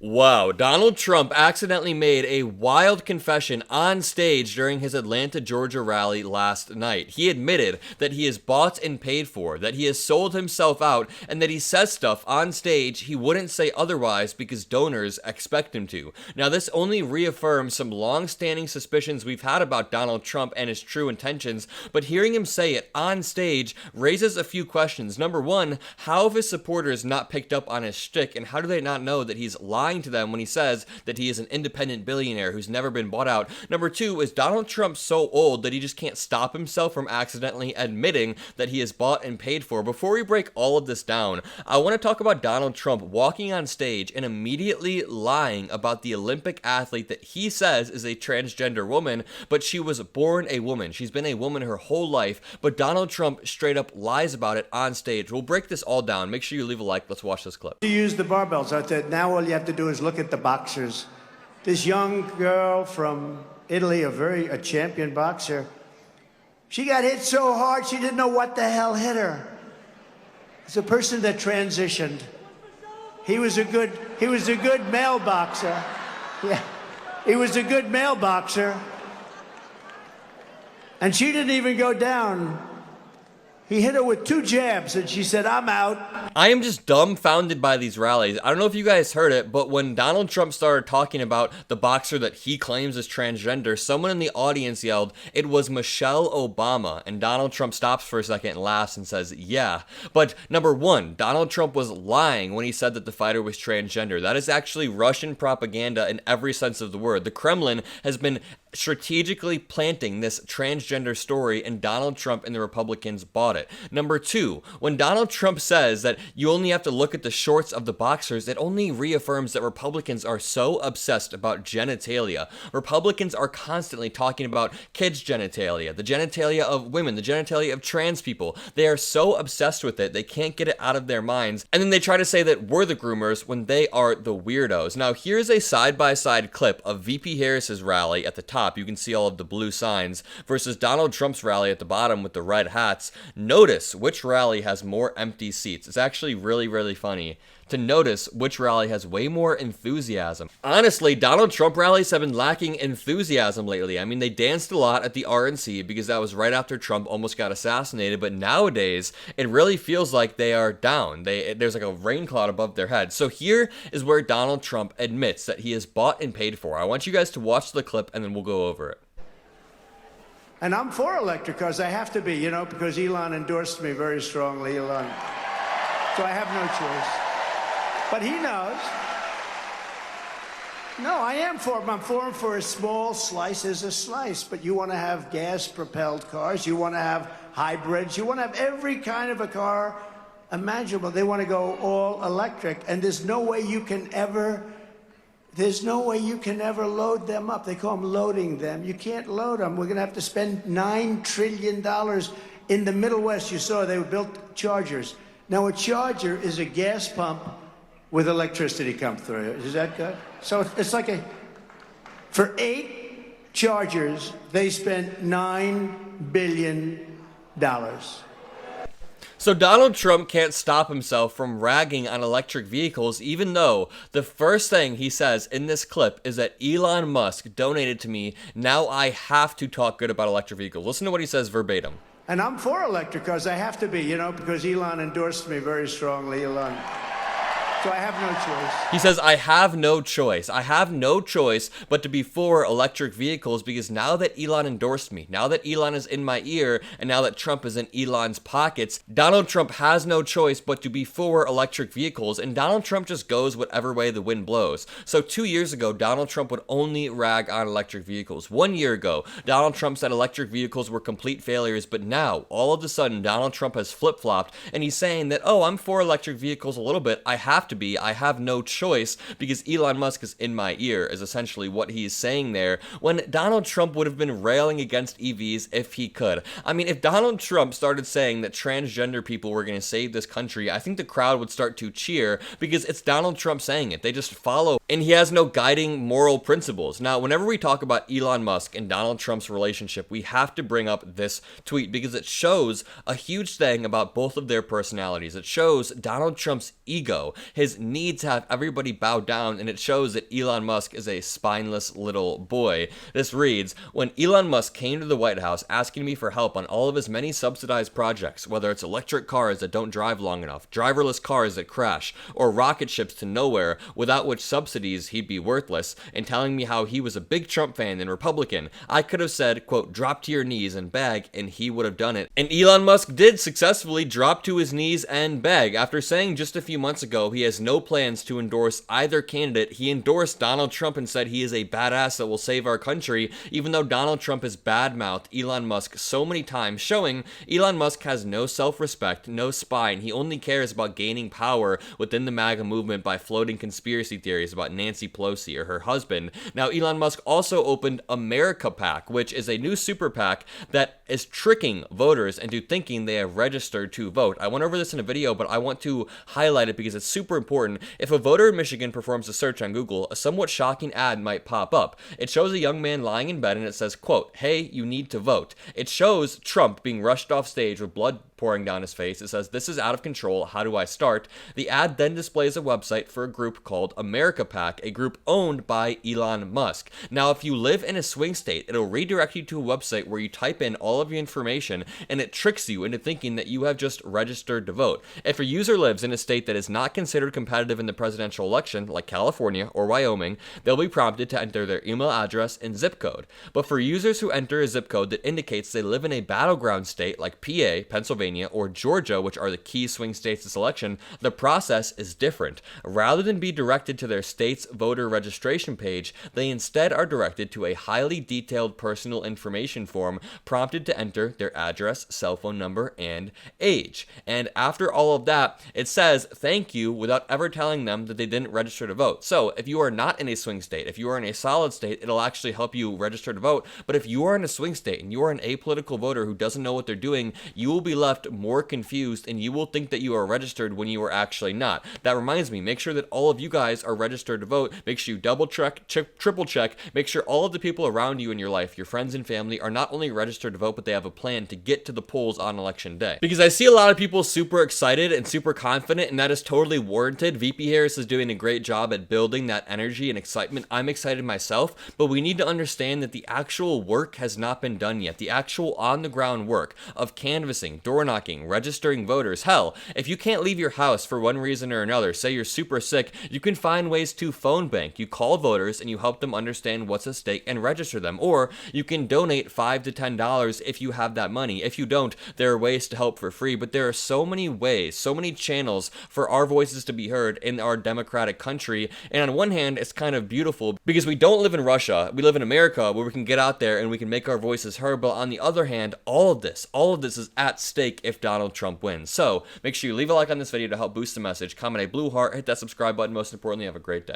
Wow, Donald Trump accidentally made a wild confession on stage during his Atlanta, Georgia rally last night. He admitted that he is bought and paid for, that he has sold himself out, and that he says stuff on stage he wouldn't say otherwise because donors expect him to. Now, this only reaffirms some long-standing suspicions we've had about Donald Trump and his true intentions, but hearing him say it on stage raises a few questions. Number one, how have his supporters not picked up on his shtick, and how do they not know that he's lying to them when he says that he is an independent billionaire who's never been bought out? Number two, is Donald Trump so old that he just can't stop himself from accidentally admitting that he is bought and paid for? Before we break all of this down, I want to talk about Donald Trump walking on stage and immediately lying about the Olympic athlete that he says is a transgender woman, but she was born a woman. She's been a woman her whole life, but Donald Trump straight up lies about it on stage. We'll break this all down. Make sure you leave a like. Let's watch this clip. You use the barbells out there. Now all you have to do is look at the boxers. This young girl from Italy, a champion boxer, she got hit so hard she didn't know what the hell hit her. It's a person that transitioned. He was a good male boxer. Yeah, he was a good male boxer. And she didn't even go down. He hit her with 2 jabs, and she said, "I'm out." I am just dumbfounded by these rallies. I don't know if you guys heard it, but when Donald Trump started talking about the boxer that he claims is transgender, someone in the audience yelled, "It was Michelle Obama." And Donald Trump stops for a second and laughs and says, "Yeah." But number one, Donald Trump was lying when he said that the fighter was transgender. That is actually Russian propaganda in every sense of the word. The Kremlin has been strategically planting this transgender story, and Donald Trump and the Republicans bought it. Number two, when Donald Trump says that you only have to look at the shorts of the boxers, it only reaffirms that Republicans are so obsessed about genitalia. Republicans are constantly talking about kids' genitalia, the genitalia of women, the genitalia of trans people. They are so obsessed with it, they can't get it out of their minds. And then they try to say that we're the groomers when they are the weirdos. Now, here's a side-by-side clip of VP Harris's rally at the top. You can see all of the blue signs versus Donald Trump's rally at the bottom with the red hats. Notice which rally has more empty seats. It's actually really, really funny to notice which rally has way more enthusiasm. Honestly, Donald Trump rallies have been lacking enthusiasm lately. I mean, they danced a lot at the RNC because that was right after Trump almost got assassinated, but nowadays, it really feels like they are down. There's like a rain cloud above their heads. So here is where Donald Trump admits that he is bought and paid for. I want you guys to watch the clip and then we'll go over it. And I'm for electric cars. I have to be, because Elon endorsed me very strongly, Elon. So I have no choice. But he knows. No, I am for him. I'm for him for a small slice is a slice. But you want to have gas-propelled cars. You want to have hybrids. You want to have every kind of a car imaginable. They want to go all electric. And there's no way you can ever load them up. They call them loading them. You can't load them. We're going to have to spend $9 trillion in the Middle West. You saw they built chargers. Now, a charger is a gas pump with electricity come through. Is that good? So it's like for 8 chargers, they spent $9 billion. So Donald Trump can't stop himself from ragging on electric vehicles, even though the first thing he says in this clip is that Elon Musk donated to me. Now I have to talk good about electric vehicles. Listen to what he says verbatim. And I'm for electric cars. I have to be, because Elon endorsed me very strongly, Elon. So I have no choice. He says, I have no choice. I have no choice but to be for electric vehicles because now that Elon endorsed me, now that Elon is in my ear, and now that Trump is in Elon's pockets, Donald Trump has no choice but to be for electric vehicles, and Donald Trump just goes whatever way the wind blows. So 2 years ago, Donald Trump would only rag on electric vehicles. 1 year ago, Donald Trump said electric vehicles were complete failures, but now, all of a sudden, Donald Trump has flip-flopped, and he's saying that, oh, I'm for electric vehicles a little bit. I have to be. I have no choice because Elon Musk is in my ear, is essentially what he's saying there, when Donald Trump would have been railing against EVs if he could. I mean, if Donald Trump started saying that transgender people were going to save this country, I think the crowd would start to cheer because it's Donald Trump saying it. They just follow, and he has no guiding moral principles. Now, whenever we talk about Elon Musk and Donald Trump's relationship, we have to bring up this tweet because it shows a huge thing about both of their personalities. It shows Donald Trump's ego, his need to have everybody bow down, and it shows that Elon Musk is a spineless little boy. This reads, when Elon Musk came to the White House asking me for help on all of his many subsidized projects, whether it's electric cars that don't drive long enough, driverless cars that crash, or rocket ships to nowhere, without which subsidies he'd be worthless, and telling me how he was a big Trump fan and Republican, I could have said, quote, drop to your knees and beg, and he would have done it. And Elon Musk did successfully drop to his knees and beg. After saying just a few months ago he has no plans to endorse either candidate, he endorsed Donald Trump and said he is a badass that will save our country, even though Donald Trump has badmouthed Elon Musk so many times, showing Elon Musk has no self-respect, no spine. He only cares about gaining power within the MAGA movement by floating conspiracy theories about Nancy Pelosi or her husband. Now, Elon Musk also opened America PAC, which is a new super PAC that is tricking voters into thinking they have registered to vote. I went over this in a video, but I want to highlight it because it's super important. If a voter in Michigan performs a search on Google, a somewhat shocking ad might pop up. It shows a young man lying in bed and it says, quote, hey, you need to vote. It shows Trump being rushed off stage with blood pouring down his face. It says, this is out of control. How do I start? The ad then displays a website for a group called America PAC, a group owned by Elon Musk. Now, if you live in a swing state, it'll redirect you to a website where you type in all of your information and it tricks you into thinking that you have just registered to vote. If a user lives in a state that is not considered competitive in the presidential election, like California or Wyoming, they'll be prompted to enter their email address and zip code. But for users who enter a zip code that indicates they live in a battleground state like PA, Pennsylvania, or Georgia, which are the key swing states this election, the process is different. Rather than be directed to their state's voter registration page, they instead are directed to a highly detailed personal information form prompted to enter their address, cell phone number, and age. And after all of that, it says thank you without ever telling them that they didn't register to vote. So if you are not in a swing state, if you are in a solid state, it'll actually help you register to vote. But if you are in a swing state and you are an apolitical voter who doesn't know what they're doing, you will be left more confused and you will think that you are registered when you are actually not. That reminds me, make sure that all of you guys are registered to vote. Make sure you double check, triple check, make sure all of the people around you in your life, your friends and family, are not only registered to vote, but they have a plan to get to the polls on election day. Because I see a lot of people super excited and super confident, and that is totally warranted. VP Harris is doing a great job at building that energy and excitement. I'm excited myself, but we need to understand that the actual work has not been done yet. The actual on-the-ground work of canvassing, door knocking, registering voters. Hell, if you can't leave your house for one reason or another, say you're super sick, you can find ways to phone bank. You call voters and you help them understand what's at stake and register them. Or you can donate $5 to $10 if you have that money. If you don't, there are ways to help for free, but there are so many ways, so many channels for our voices to be heard in our democratic country. And on one hand, it's kind of beautiful because we don't live in Russia. We live in America where we can get out there and we can make our voices heard. But on the other hand, all of this is at stake if Donald Trump wins. So make sure you leave a like on this video to help boost the message, comment a blue heart, hit that subscribe button. Most importantly, have a great day.